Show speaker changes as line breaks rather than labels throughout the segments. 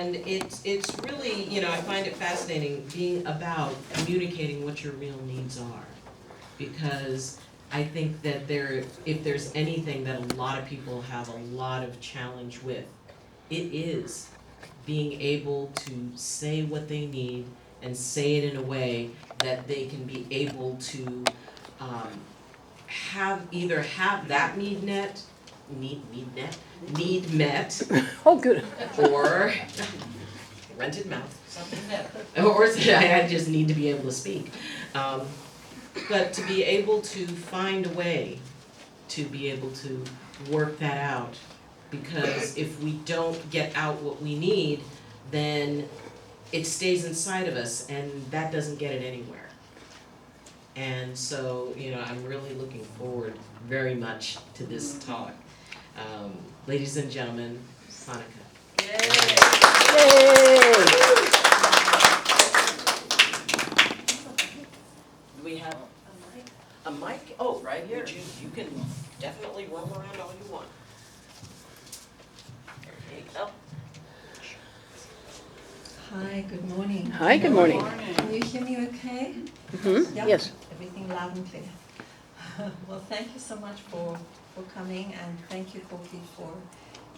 And it's really, you know, I find it fascinating being about communicating what your real needs are. Because I think that if there's anything that a lot of people have a lot of challenge with, it is being able to say what they need and say it in a way that they can be able to have that need met,
Oh, good.
or rented mouth, something better. Or I just need to be able to speak. But to be able to find a way to be able to work that out, because if we don't get out what we need, then it stays inside of us and that doesn't get it anywhere. And so, you know, I'm really looking forward very much to this talk. Ladies and gentlemen, Sonika.
Yay!
Do we have a mic? Oh, right here. You can definitely roam around all you want. There you go.
Hi, good morning.
Hi, good morning.
Can you hear me okay?
Mm-hmm.
Yeah?
Yes.
Everything loud and clear. Well, thank you so much for coming, and thank you, Corky, for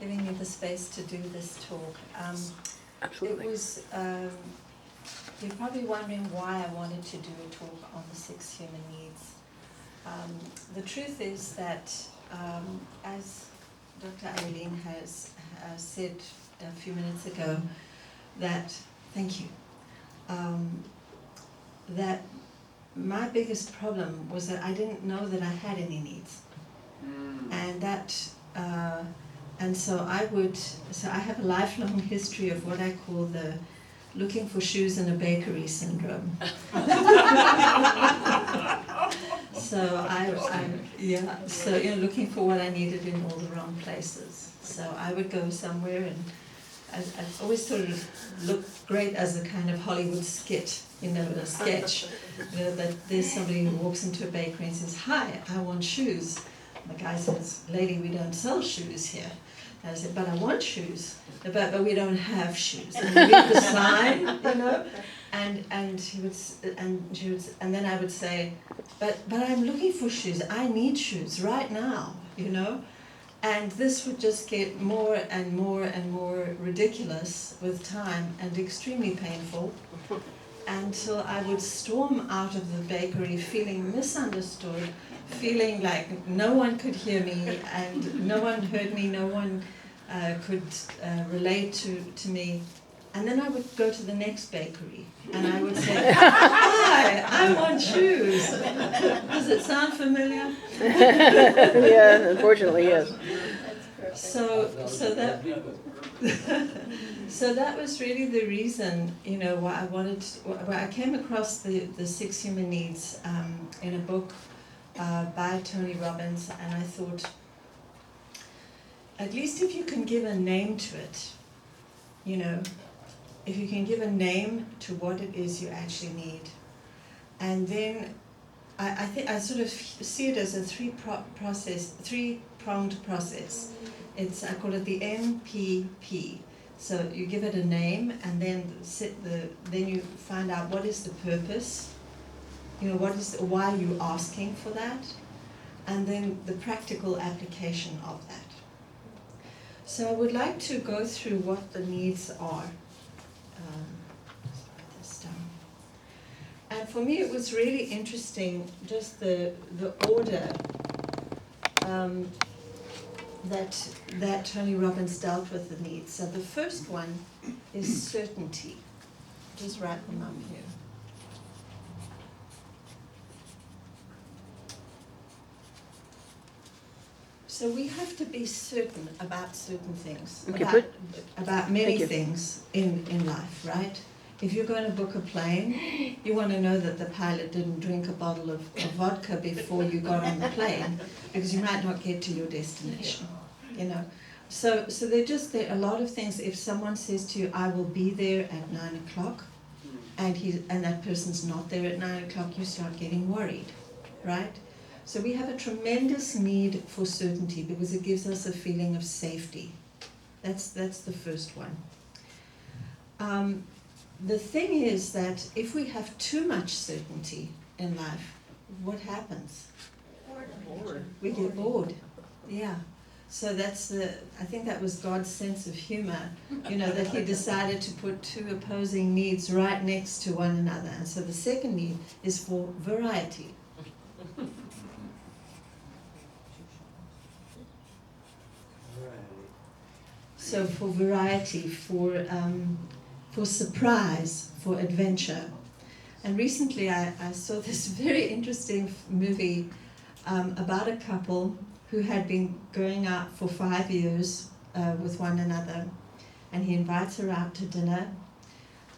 giving me the space to do this talk.
Absolutely.
It was, you're probably wondering why I wanted to do a talk on the 6 human needs. The truth is that, as Dr. Eileen has said a few minutes ago, that, thank you, that my biggest problem was that I didn't know that I had any needs. And that, and so I have a lifelong history of what I call the looking for shoes in a bakery syndrome. So you know, looking for what I needed in all the wrong places. So I would go somewhere, and I always thought it looked great as a kind of Hollywood skit, you know, a sketch. You know, that there's somebody who walks into a bakery and says, "Hi, I want shoes." And the guy says, "Lady, we don't sell shoes here." And I said, "But I want shoes, but we don't have shoes." And you read the sign, you know, and she would, and then I would say, but I'm looking for shoes. I need shoes right now, you know. And this would just get more and more and more ridiculous with time, and extremely painful, until I would storm out of the bakery feeling misunderstood, feeling like no one could hear me, and no one heard me, no one could relate to me. And then I would go to the next bakery, and I would say, "Hi, I want shoes." Does it sound familiar?
Yeah, unfortunately, yes.
So that was really the reason, you know, why I came across the 6 human needs in a book by Tony Robbins, and I thought, at least if you can give a name to it, you know, if you can give a name to what it is you actually need, and then I think I sort of see it as a three-pronged process. I call it the NPP. So you give it a name, and then then you find out what is the purpose. You know, why are you asking for that, and then the practical application of that. So I would like to go through what the needs are. Let's write this down. And for me, it was really interesting, just the order that Tony Robbins dealt with the needs. So the first one is certainty. Just write them up here. So we have to be certain about certain things,
Okay,
about many things in life, right? If you're going to book a plane, you want to know that the pilot didn't drink a bottle of vodka before you got on the plane, because you might not get to your destination, you know. So there are a lot of things. If someone says to you, "I will be there at 9 o'clock," and that person's not there at 9 o'clock, you start getting worried, right? So we have a tremendous need for certainty, because it gives us a feeling of safety. That's the first one. the thing is that if we have too much certainty in life, what happens? We get bored. Yeah. So I think that was God's sense of humor, that he decided to put two opposing needs right next to one another. And so the second need is for variety. So for variety, for surprise, for adventure. And recently I saw this very interesting movie about a couple who had been going out for 5 years with one another. And he invites her out to dinner.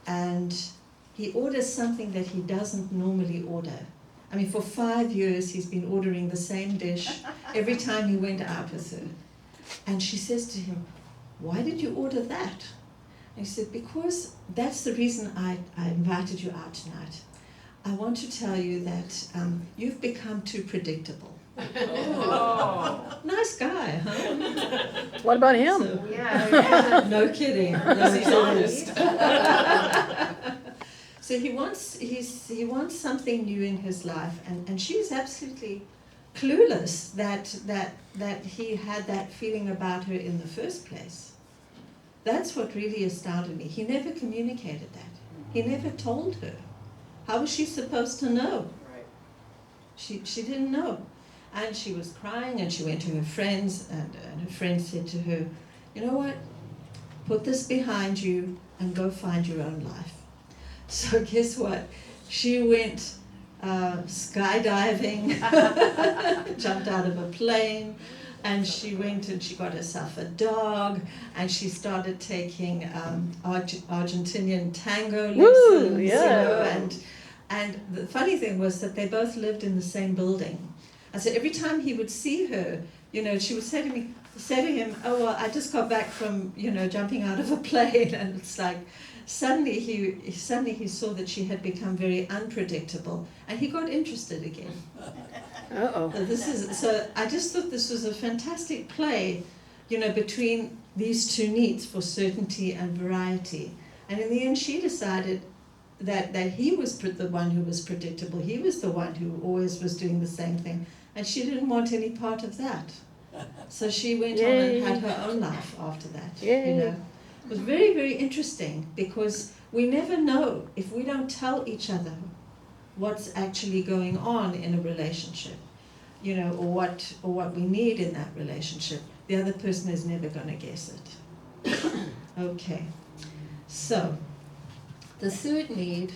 And he orders something that he doesn't normally order. I mean, for 5 years he's been ordering the same dish every time he went out with her. And she says to him, "Why did you order that?" And he said, "Because that's the reason I invited you out tonight. I want to tell you that you've become too predictable." Oh. Nice guy, huh?
What about him?
So, yeah. No kidding. No,
He's honest.
So he wants something new in his life, and she's absolutely clueless that he had that feeling about her in the first place. That's what really astounded me. He never communicated that. He never told her. How was she supposed to know?
Right.
She didn't know. And she was crying, and she went to her friends, and her friend said to her, "You know what? Put this behind you and go find your own life." So guess what? She went skydiving, jumped out of a plane, and she went and she got herself a dog, and she started taking Argentinian tango lessons.
Woo, yeah.
And the funny thing was that they both lived in the same building. And so every time he would see her, she would say to him, "Oh, well, I just got back from, jumping out of a plane." And it's like, suddenly he saw that she had become very unpredictable, and he got interested again.
Uh-oh.
So I just thought this was a fantastic play, between these two needs for certainty and variety. And in the end, she decided that he was the one who was predictable. He was the one who always was doing the same thing. And she didn't want any part of that. So she went on and had her own life after that.
Yay.
It was very, very interesting, because we never know, if we don't tell each other what's actually going on in a relationship, or what we need in that relationship, the other person is never going to guess it. Okay. So the third need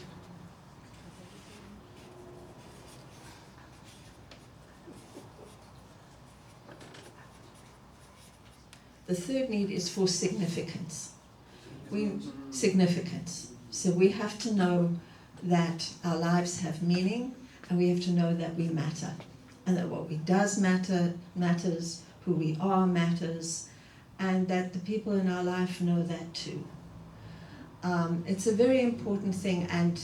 is for significance. Significance. So we have to know that our lives have meaning, and we have to know that we matter, and that what we does matters, who we are matters, and that the people in our life know that too. It's a very important thing, and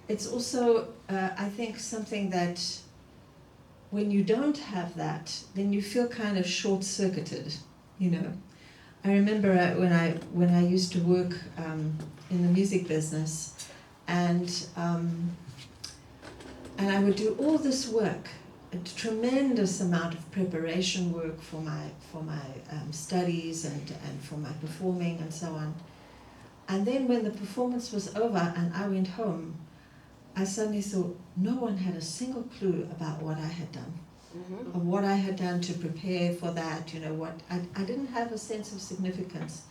it's also, I think, something that when you don't have that, then you feel kind of short-circuited, I remember when I used to work in the music business, and I would do all this work, a tremendous amount of preparation work for my studies and for my performing and so on. And then when the performance was over and I went home, I suddenly thought no one had a single clue about what I had done, or what I had done to prepare for that. I didn't have a sense of significance,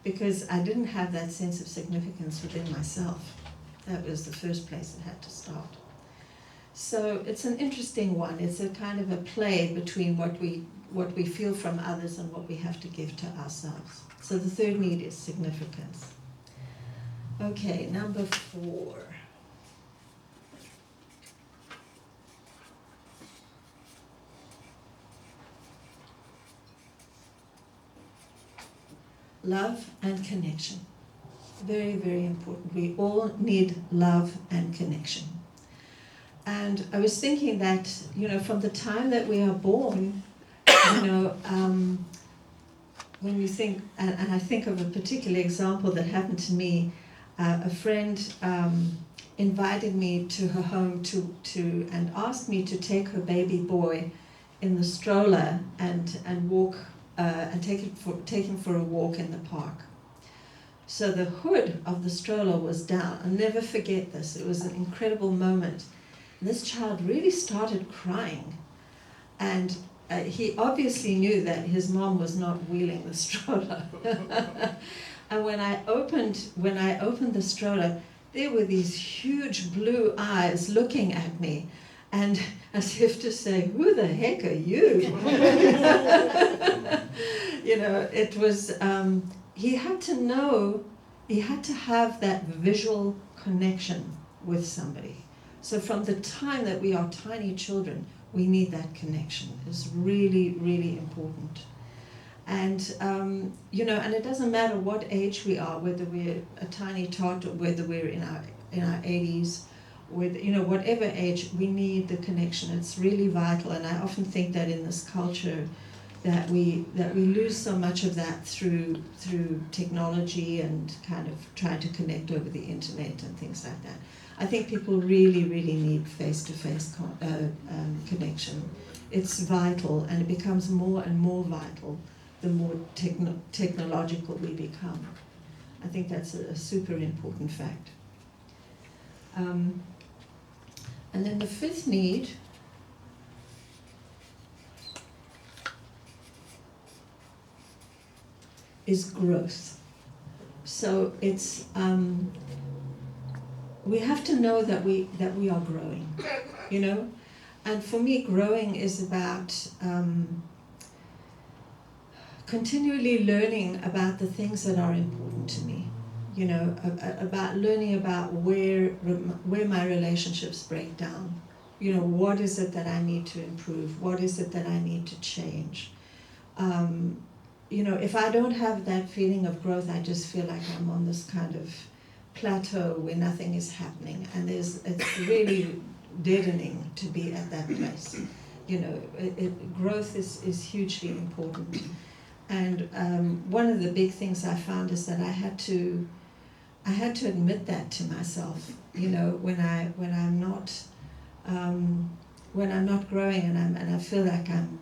because I didn't have that sense of significance within myself. That was the first place it had to start. So it's an interesting one. It's a kind of a play between what we feel from others and what we have to give to ourselves. So the third need is significance. Okay, number 4. Love and connection. Very, very important. We all need love and connection. And I was thinking that, when you think, and I think of a particular example that happened to me, a friend invited me to her home and asked me to take her baby boy in the stroller and walk and take him for a walk in the park. So the hood of the stroller was down. I'll never forget this. It was an incredible moment. And this child really started crying, and he obviously knew that his mom was not wheeling the stroller. And when I opened the stroller, there were these huge blue eyes looking at me, and as if to say, "Who the heck are you?" You know, it was. He had to know. He had to have that visual connection with somebody. So from the time that we are tiny children, we need that connection. It's really, really important. And, you know, and it doesn't matter what age we are, whether we're a tiny tot or whether we're in our 80s, with, you know, whatever age, we need the connection. It's really vital. And I often think that in this culture that we lose so much of that through technology and kind of trying to connect over the internet and things like that. I think people really, really need face-to-face connection. It's vital, and it becomes more and more vital the more technological we become. I think that's a super important fact. And then the fifth need is growth. So it's we have to know that we are growing, you know. And for me, growing is about continually learning about the things that are important to me, you know, about learning about where my relationships break down. You know, what is it that I need to improve? What is it that I need to change? You know, if I don't have that feeling of growth, I just feel like I'm on this kind of plateau where nothing is happening, and it's really deadening to be at that place. You know, growth is hugely important. And one of the big things I found is that I had to admit that to myself. You know, when I'm not growing and I feel like I'm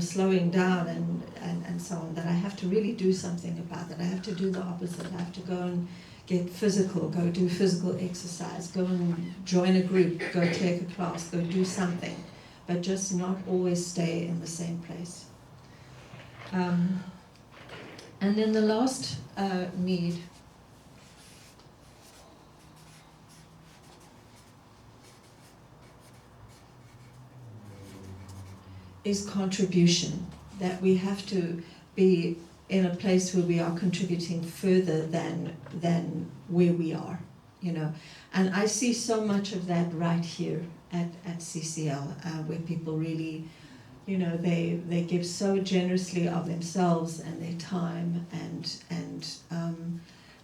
slowing down and so on, that I have to really do something about that. I have to do the opposite. I have to go and get physical, go do physical exercise, go and join a group, go take a class, go do something, but just not always stay in the same place. And then the last need is contribution, that we have to be in a place where we are contributing further than where we are, you know. And I see so much of that right here at CCL, where people really, you know, they give so generously of themselves and their time, and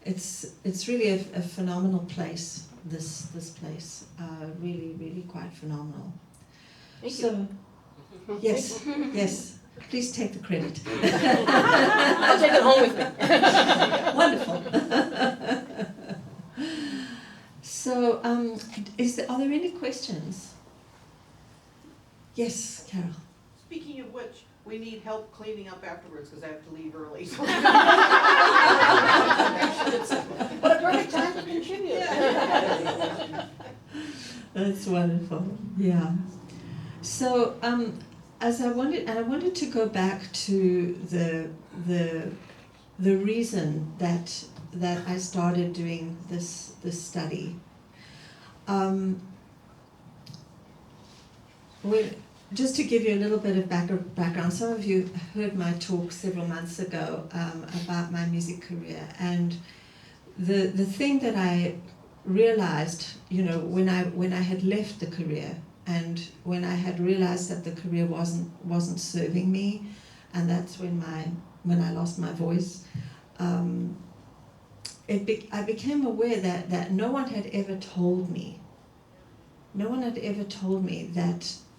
it's really a phenomenal place. This place, really, really quite phenomenal.
Thank
you. Yes, yes. Please take the credit.
I'll take it home with me.
Wonderful. So, are there any questions? Yes, Carol.
Speaking of which, we need help cleaning up afterwards because I have to leave early.
What a perfect time to contribute.
That's wonderful. Yeah. So, I wanted to go back to the reason that I started doing this study. Just to give you a little bit of background, some of you heard my talk several months ago about my music career, and the thing that I realized, you know, when I had left the career, and when I had realized that the career wasn't serving me, and that's when I lost my voice, I became aware that no one had ever told me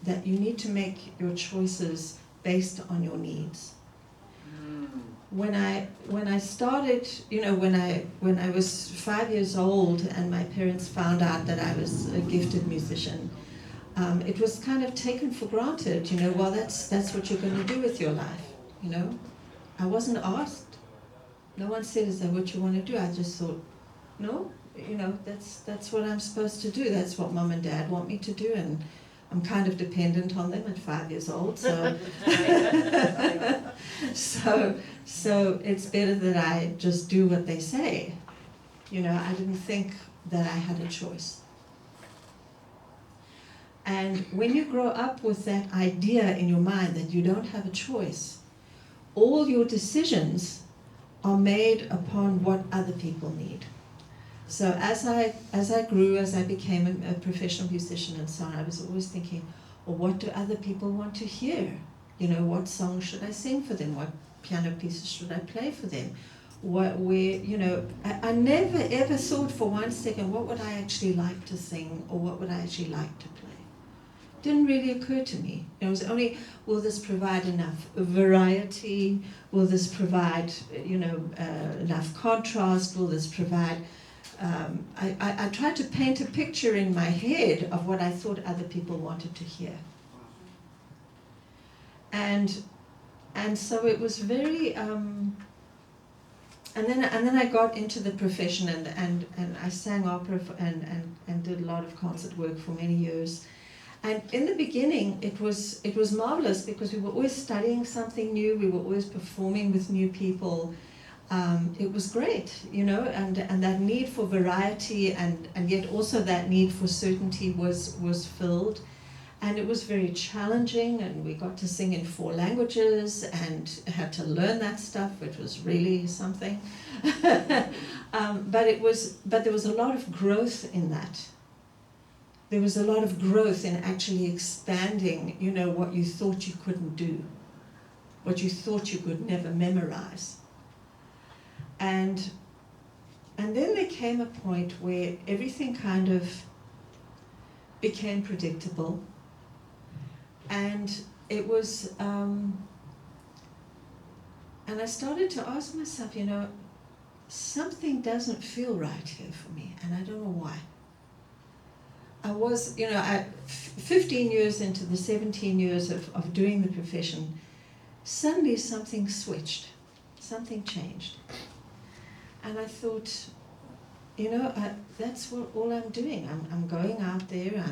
that you need to make your choices based on your needs. when I started, when I was 5 years old and my parents found out that I was a gifted musician, it was kind of taken for granted, well, that's what you're going to do with your life, I wasn't asked. No one said, is that what you want to do? I just thought, no, that's what I'm supposed to do. That's what Mom and Dad want me to do, and I'm kind of dependent on them at 5 years old, so so it's better that I just do what they say. I didn't think that I had a choice. And when you grow up with that idea in your mind that you don't have a choice, all your decisions are made upon what other people need. So as I grew, as I became a professional musician and so on, I was always thinking, well, what do other people want to hear? What song should I sing for them? What piano pieces should I play for them? I never ever thought for 1 second, what would I actually like to sing, or what would I actually like to play? Didn't really occur to me. It was only, will this provide enough variety? Will this provide, enough contrast? Will this provide? I tried to paint a picture in my head of what I thought other people wanted to hear. And so it was very. And then I got into the profession and I sang opera and did a lot of concert work for many years. And in the beginning, it was marvelous because we were always studying something new. We were always performing with new people. It was great, and that need for variety and yet also that need for certainty was filled. And it was very challenging, and we got to sing in 4 languages and had to learn that stuff, which was really something. But there was a lot of growth in that. There was a lot of growth in actually expanding, what you thought you couldn't do, what you thought you could never memorize. And then there came a point where everything kind of became predictable. And it was, and I started to ask myself, something doesn't feel right here for me, and I don't know why. I was, 15 years into the 17 years of doing the profession, suddenly something switched, something changed. And I thought, that's all I'm doing. I'm going out there,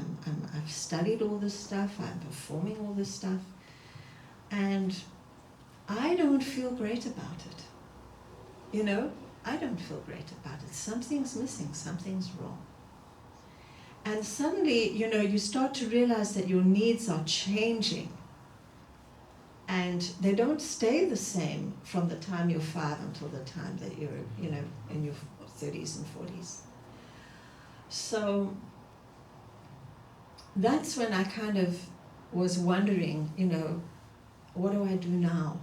I've studied all this stuff, I'm performing all this stuff, and I don't feel great about it. I don't feel great about it. Something's missing, something's wrong. And suddenly, you start to realize that your needs are changing. And they don't stay the same from the time you're 5 until the time that you're, in your 30s and 40s. So that's when I kind of was wondering, what do I do now?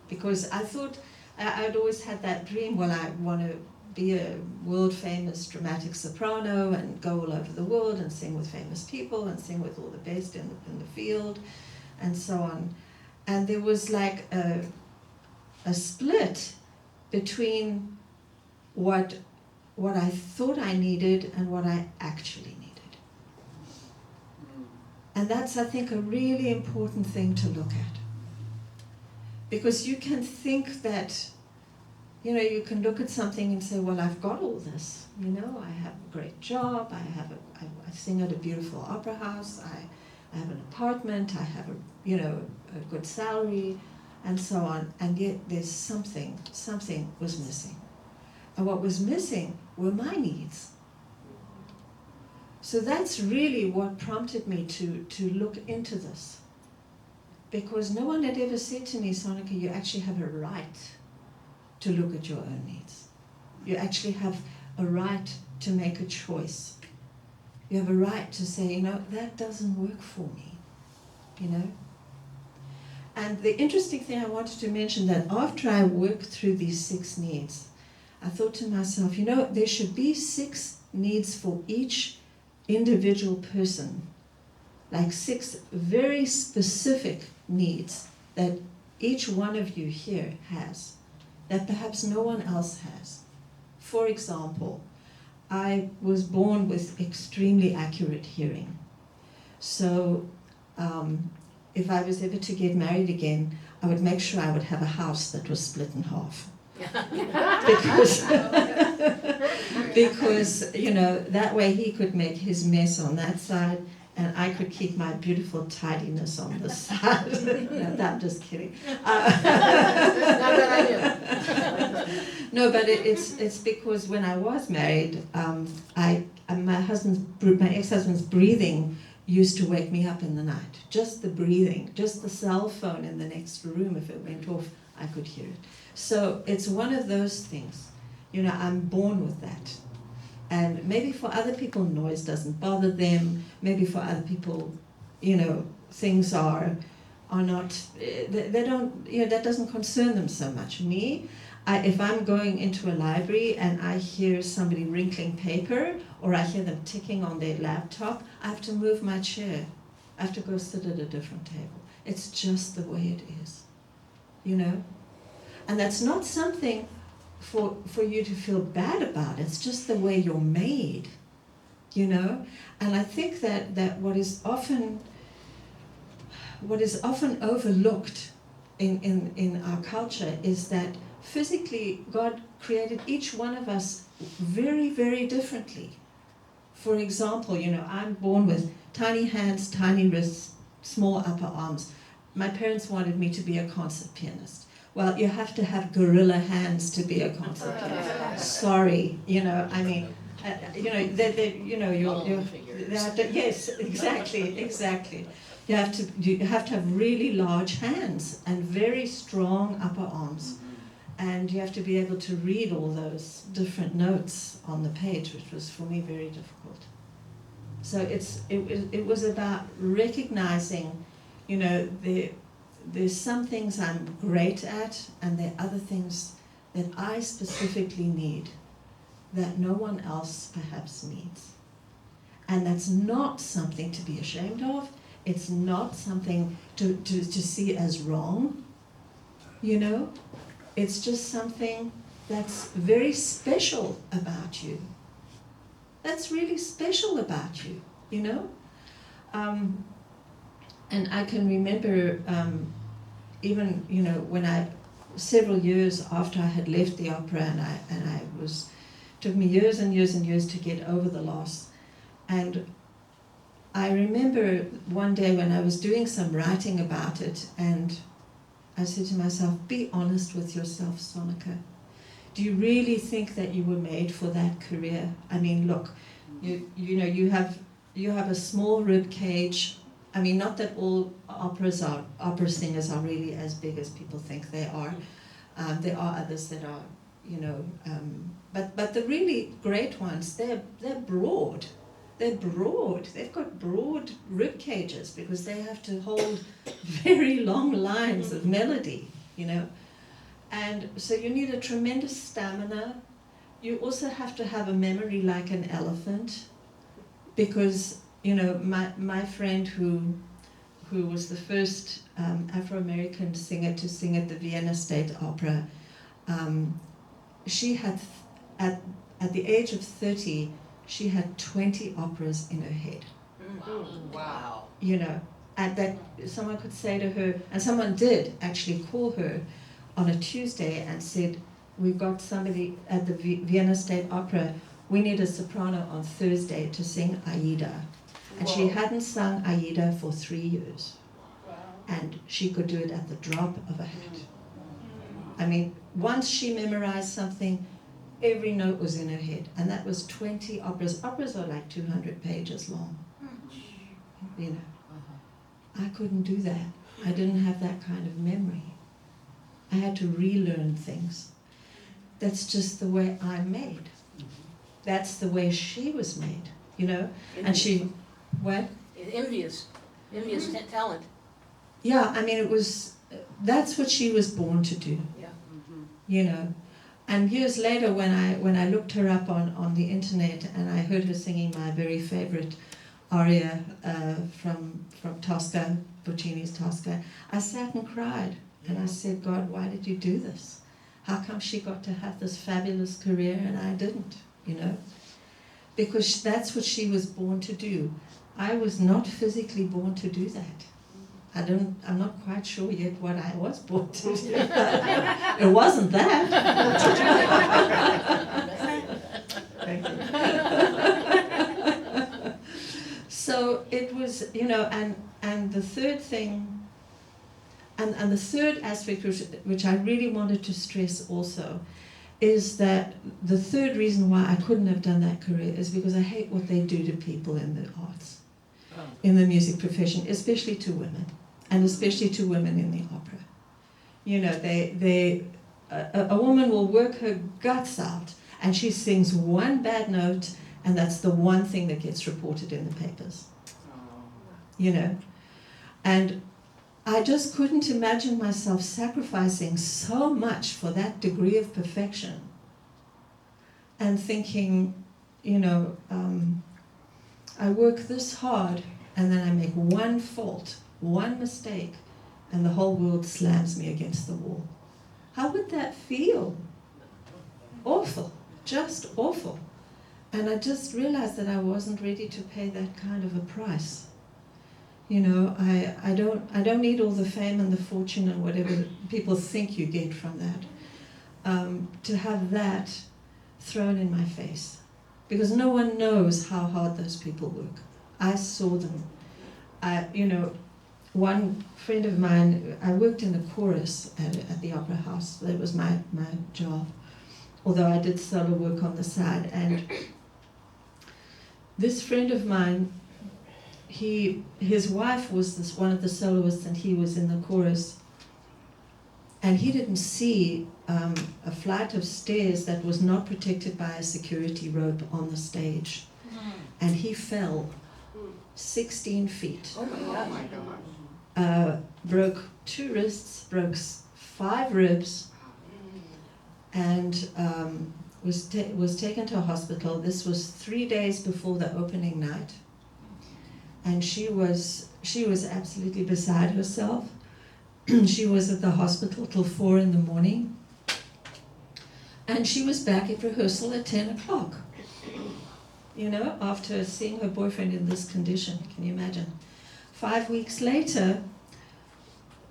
Because I thought, I'd always had that dream, well, I want to be a world-famous dramatic soprano and go all over the world and sing with famous people and sing with all the best in the field and so on. And there was like a split between what I thought I needed and what I actually needed. And that's, I think, a really important thing to look at. Because you can think that, you can look at something and say, well, I've got all this. I have a great job, I sing at a beautiful opera house, I have an apartment, I have a good salary, and so on. And yet there's something was missing. And what was missing were my needs. So that's really what prompted me to look into this. Because no one had ever said to me, Sonika, you actually have a right to look at your own needs. You actually have a right to make a choice. You have a right to say, that doesn't work for me, And the interesting thing I wanted to mention, that after I worked through these 6 needs, I thought to myself, there should be 6 needs for each individual person, like 6 very specific needs that each one of you here has. that perhaps no one else has. For example, I was born with extremely accurate hearing. So if I was ever to get married again, I would make sure I would have a house that was split in half. because that way he could make his mess on that side and I could keep my beautiful tidiness on this side. No, I'm just kidding. No, but it's because when I was married, my ex-husband's breathing used to wake me up in the night. Just the breathing, just the cell phone in the next room, if it went off, I could hear it. So it's one of those things. I'm born with that. And maybe for other people, noise doesn't bother them. Maybe for other people, things are not, they don't, that doesn't concern them so much. Me, if I'm going into a library and I hear somebody wrinkling paper or I hear them ticking on their laptop, I have to move my chair. I have to go sit at a different table. It's just the way it is, And that's not something for you to feel bad about. It's just the way you're made, And I think that what is often overlooked in our culture is that physically God created each one of us very, very differently. For example, I'm born with tiny hands, tiny wrists, small upper arms. My parents wanted me to be a concert pianist. Well, you have to have gorilla hands to be a concert pianist. Sorry, they have to, yes, exactly. You have to have really large hands and very strong upper arms. And you have to be able to read all those different notes on the page, which was for me very difficult. So it was about recognizing, there's some things I'm great at, and there are other things that I specifically need that no one else perhaps needs. And that's not something to be ashamed of. It's not something to see as wrong, It's just something that's very special about you. That's really special about you, And I can remember even, when several years after I had left the opera took me years and years and years to get over the loss. And I remember one day when I was doing some writing about it, and I said to myself, be honest with yourself, Sonika. Do you really think that you were made for that career? I mean, look, you have a small rib cage. I mean, not that all opera singers are really as big as people think they are. There are others that are, but the really great ones, they're broad. They're broad. They've got broad rib cages because they have to hold very long lines of melody, And so you need a tremendous stamina. You also have to have a memory like an elephant, because my friend who was the first Afro-American singer to sing at the Vienna State Opera, she had at the age of 30. She had 20 operas in her head.
Wow.
And that someone could say to her, and someone did actually call her on a Tuesday and said, we've got somebody at the Vienna State Opera, we need a soprano on Thursday to sing Aida. And she hadn't sung Aida for 3 years.
Wow.
And she could do it at the drop of a hat. I mean, once she memorized something, every note was in her head, and that was 20 operas. Operas are like 200 pages long. I couldn't do that. I didn't have that kind of memory. I had to relearn things. That's just the way I'm made. That's the way she was made, And she, what?
Envious talent.
Yeah, I mean, that's what she was born to do.
Yeah.
And years later, when I looked her up on the internet and I heard her singing my very favorite aria from Tosca, Puccini's Tosca, I sat and cried. And I said, God, why did you do this? How come she got to have this fabulous career and I didn't, you know? Because that's what she was born to do. I was not physically born to do that. I'm not quite sure yet what I was born to do. It wasn't that. Thank you. So it was, you know, and the third thing, and the third aspect which I really wanted to stress also, is that the third reason why I couldn't have done that career is because I hate what they do to people in the arts, in the music profession, especially to women, and especially to women in the opera. You know, a woman will work her guts out, and she sings one bad note, and that's the one thing that gets reported in the papers. You know, and I just couldn't imagine myself sacrificing so much for that degree of perfection and thinking, you know, I work this hard and then I make one fault, one mistake, and the whole world slams me against the wall. How would that feel? Awful, just awful. And I just realized that I wasn't ready to pay that kind of a price. You know, I don't need all the fame and the fortune and whatever people think you get from that, to have that thrown in my face. Because no one knows how hard those people work. I saw them. You know, one friend of mine, I worked in the chorus at the Opera House. That was my job, although I did solo work on the side. And this friend of mine, his wife was one of the soloists, and he was in the chorus. And he didn't see a flight of stairs that was not protected by a security rope on the stage. And he fell 16 feet.
Oh my God.
Broke 2 wrists, broke 5 ribs, and was taken to a hospital. This was 3 days before the opening night. And she was absolutely beside herself. She was at the hospital till 4 in the morning. And she was back at rehearsal at 10 o'clock. You know, after seeing her boyfriend in this condition, can you imagine? 5 weeks later,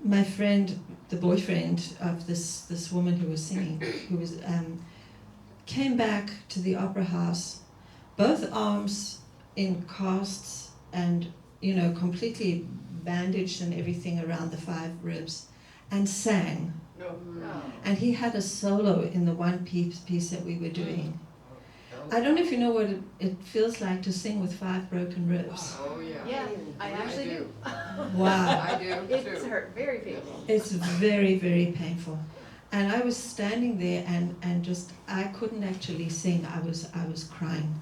my friend, the boyfriend of this woman who was singing, came back to the opera house, both arms in casts, and, you know, completely bandaged and everything around the 5 ribs, and sang.
No.
And he had a solo in the one piece that we were doing. I don't know if you know what it feels like to sing with 5 broken ribs.
Oh, yeah.
Yeah, I actually do.
Wow.
I do
It's
too.
hurt, very painful.
It's very, very painful. And I was standing there and just, I couldn't actually sing. I was crying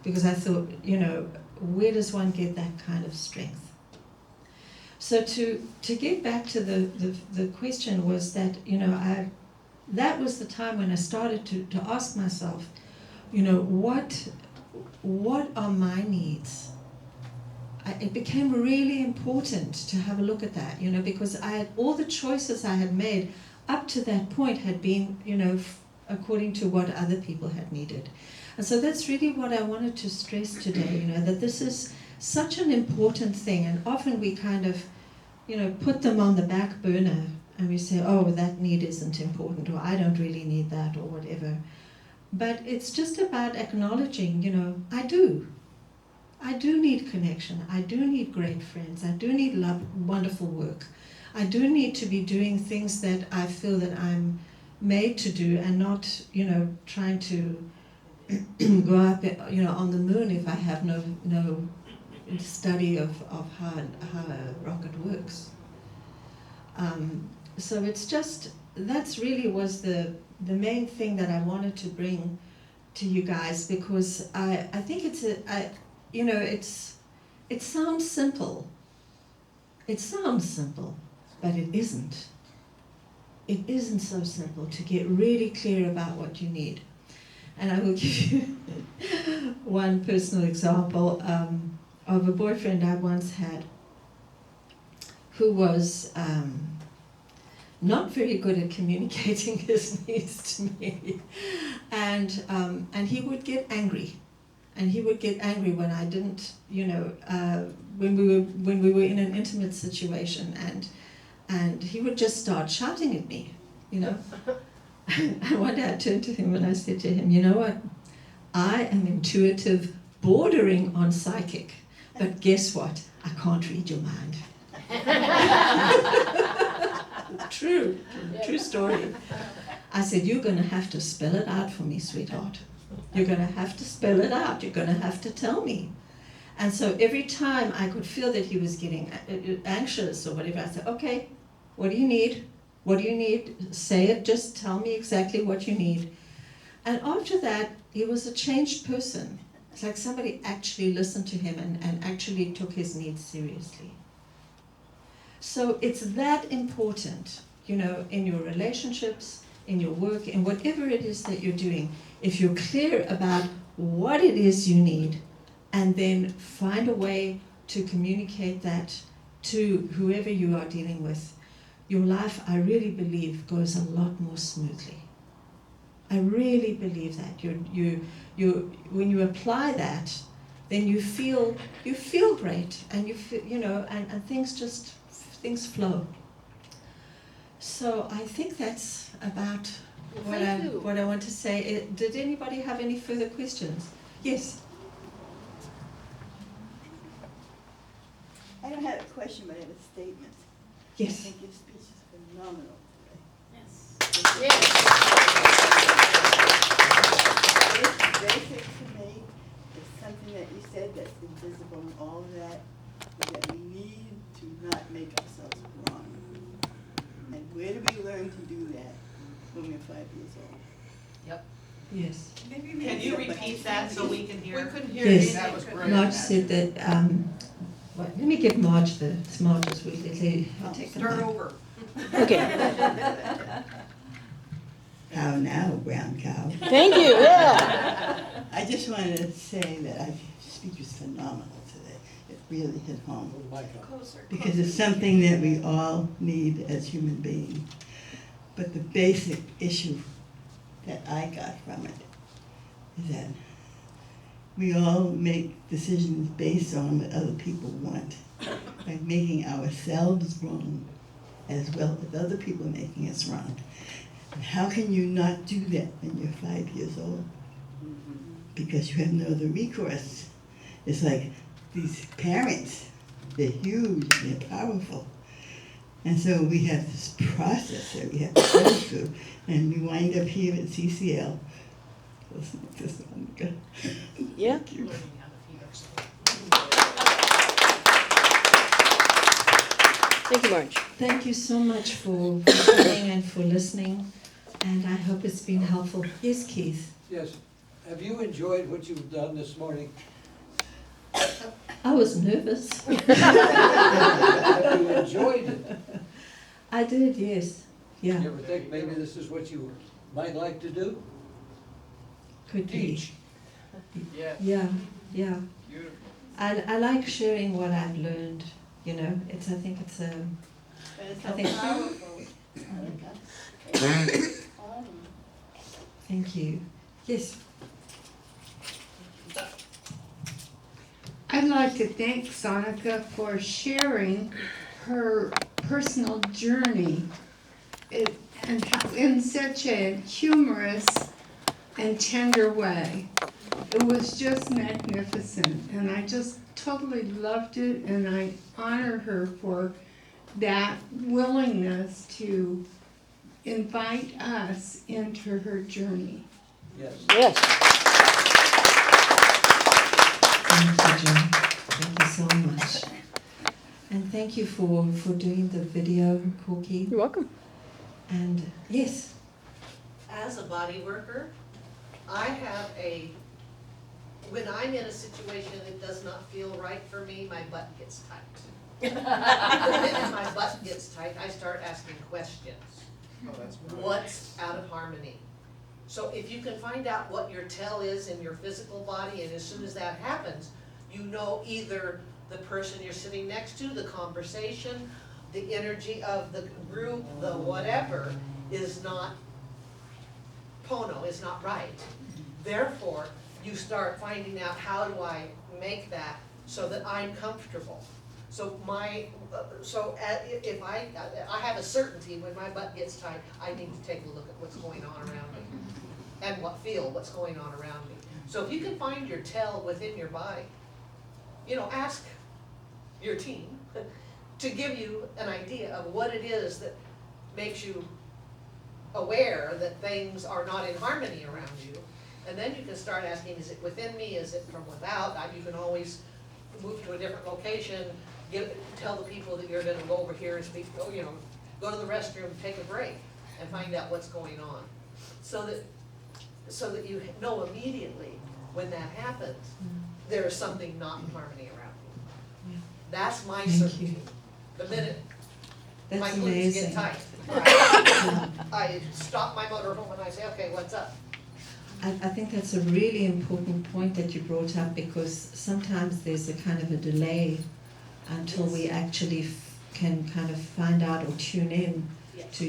because I thought, you know, where does one get that kind of strength? So to get back to the question was that, you know, that was the time when I started to ask myself, you know, what are my needs? It became really important to have a look at that, you know, because all the choices I had made up to that point had been, you know, according to what other people had needed. And so that's really what I wanted to stress today, you know, that this is such an important thing, and often we kind of, you know, put them on the back burner and we say, oh, that need isn't important, or I don't really need that, or whatever. But it's just about acknowledging, you know, I do need connection, I do need great friends, I do need wonderful work, I do need to be doing things that I feel that I'm made to do, and not, you know, trying to go up, you know, on the moon if I have no study of how a rocket works. So it's just, that's really was the main thing that I wanted to bring to you guys, because I think you know, it sounds simple. It sounds simple, but it isn't. It isn't so simple to get really clear about what you need. And I will give you one personal example of a boyfriend I once had who was not very good at communicating his needs to me, and he would get angry, and he would get angry when I didn't, when we were in an intimate situation, and he would just start shouting at me, And one day I turned to him and I said to him, you know what? I am intuitive, bordering on psychic, but guess what? I can't read your mind. True story. I said, you're going to have to spell it out for me, sweetheart. You're going to have to spell it out. You're going to have to tell me. And so every time I could feel that he was getting anxious or whatever, I said, okay, what do you need? What do you need? Say it, just tell me exactly what you need. And after that, he was a changed person. It's like somebody actually listened to him and actually took his needs seriously. So it's that important, in your relationships, in your work, in whatever it is that you're doing. If you're clear about what it is you need, and then find a way to communicate that to whoever you are dealing with, your life, I really believe, goes a lot more smoothly. I really believe that. When you apply that, then you feel great, and you feel, and things flow. So I think that's about what I want to say. Did anybody have any further questions? Yes.
I don't have a question, but I have a statement.
Yes.
I think your speech is phenomenal today.
Yes.
It's basic to me. It's something that you said that's invisible in all of that, is that we need to not make ourselves wrong. And where do we learn to do that when we're 5 years old?
Yes.
Can you repeat that so we can hear?
We couldn't hear
Yes.
you.
That was great.
Marge said that. Let me give Marge the smartest way. Take the
Start
mic.
over.
How now, brown cow?
Thank you, yeah.
I just wanted to say that your speech was phenomenal today. It really hit home. Because it's something that we all need as human beings. But the basic issue that I got from it is that we all make decisions based on what other people want, by making ourselves wrong as well as other people making us wrong. And how can you not do that when you're 5 years old? Because you have no other recourse. It's like these parents, they're huge, they're powerful. And so we have this process that we have to go through, and we wind up here at CCL. Listening to Sonika.
Yeah.
Thank you.
Thank you, Marge.
Thank you so much for coming and for listening, and I hope it's been helpful. Yes, Keith?
Yes. Have you enjoyed what you've done this morning?
I was nervous.
Have you enjoyed it?
I did, yes. Yeah,
You ever think maybe this is what you might like to do?
could be.
Teach.
Yeah. I like sharing what I've learned, I think it's a...
But it's
I
so
think-
powerful.
Thank you. Yes.
I'd like to thank Sonika for sharing her personal journey and how, in such a humorous and tender way. It was just magnificent, and I just totally loved it, and I honor her for that willingness to invite us into her journey.
Yes.
Yes.
Thank you, John. Thank you so much. And thank you for doing the video, Corky.
You're welcome.
And yes,
As a body worker, when I'm in a situation that does not feel right for me, my butt gets tight. The minute my butt gets tight, I start asking questions. What's out of harmony? So if you can find out what your tell is in your physical body, and as soon as that happens, you know either the person you're sitting next to, the conversation, the energy of the group, the whatever, is not Pono, is not right. Therefore, you start finding out, how do I make that so that I'm comfortable? So if I have a certainty when my butt gets tight, I need to take a look at what's going on around me and what's going on around me. So if you can find your tell within your body, ask your team to give you an idea of what it is that makes you aware that things are not in harmony around you. And then you can start asking, is it within me, is it from without? You can always move to a different location, tell the people that you're gonna go over here and speak, go to the restroom, take a break, and find out what's going on. So that you know immediately when that happens, there is something not in harmony around you.
Yeah.
That's my
Thank
certainty.
you.
The minute my
That's
glutes get
amazing.
tight, I stop my motorhome and I say, okay, what's up?
I think that's a really important point that you brought up, because sometimes there's a kind of a delay until we actually can kind of find out or tune in
Yes.
to,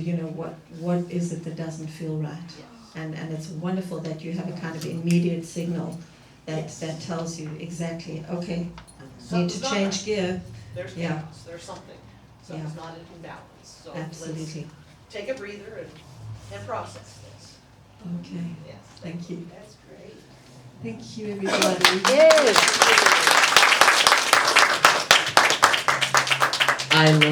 what is it that doesn't feel right.
Yes.
And it's wonderful that you have a kind of immediate signal that,
Yes.
that tells you exactly, okay, need
Something's
to
not
change
right.
gear.
There's
Yeah.
chaos, there's something. Something's not in balance. So
Absolutely.
let's take a breather and process this.
Okay,
Yes.
thank you.
That's great.
Thank you, everybody.
Yes.
I love